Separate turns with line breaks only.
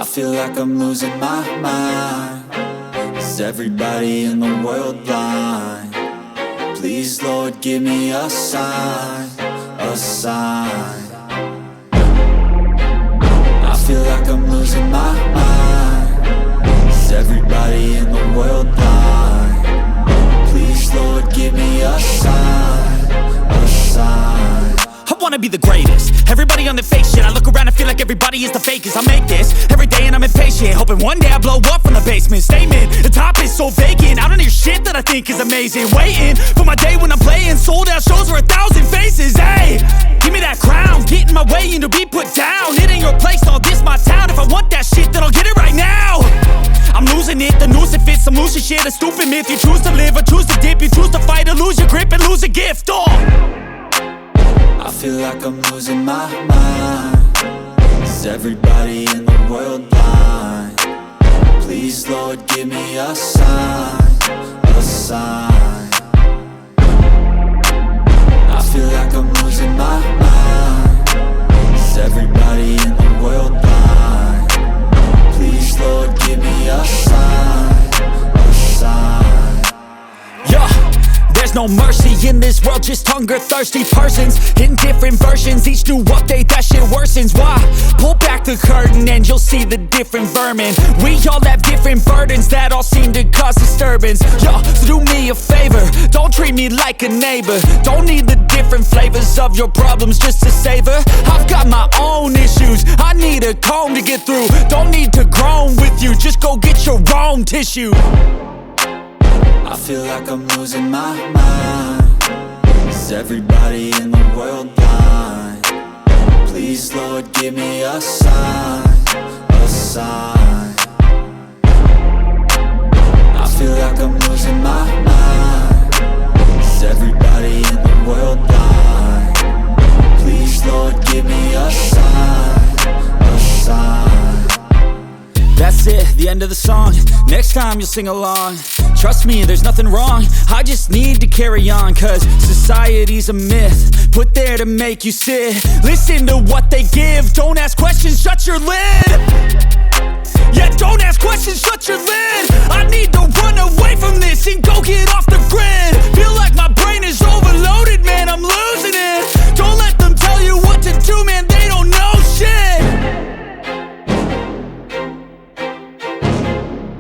I feel like I'm losing my mind. Is everybody in the world blind? Please, Lord, give me a sign, a sign. I feel like I'm losing my mind. Is everybody in the world blind? Please, Lord, give me a sign, a sign.
I wanna be the greatest. Everybody on the fake shit. I look around and feel like everybody is the fakest. I make this every day and I'm impatient, hoping one day I blow up from the basement. Statement, the top is so vacant. I don't hear shit that I think is amazing. Waiting for my day when I'm playing sold out shows for 1,000 faces. Hey, give me that crown, get in my way and to be put down. It ain't your place, all this my town. If I want that shit, then I'll get it right now. I'm losing it, the noose it fits. I'm losing shit, a stupid myth. You choose to live or choose to dip. You choose to fight or lose your grip and lose a gift.
I feel like I'm losing my mind. Is everybody in the world blind? Please, Lord, give me a sign, a sign. I feel like I'm losing my mind. Is everybody in the world blind? Please, Lord, give me a sign, a sign.
Yeah. There's no mercy in this world, just hunger-thirsty persons in different versions. Each new update, that shit worsens. Why? Pull back the curtain and you'll see the different vermin. We all have different burdens that all seem to cause disturbance. Yo, so do me a favor, don't treat me like a neighbor. Don't need the different flavors of your problems just to savor. I've got my own issues, I need a comb to get through. Don't need to groan with you, just go get your own tissue.
I feel like I'm losing my mind. Is everybody in the world blind? Please, Lord, give me a sign, a sign. I feel like I'm losing my mind. Is everybody in the world blind? Please, Lord, give me a sign, a sign.
That's it, the end of the song. Next time you'll sing along. Trust me, there's nothing wrong. I just need to carry on, cause society's a myth put there to make you sit. Listen to what they give. Don't ask questions, shut your lid. Yeah, don't ask questions, shut your lid. I need to run away from this and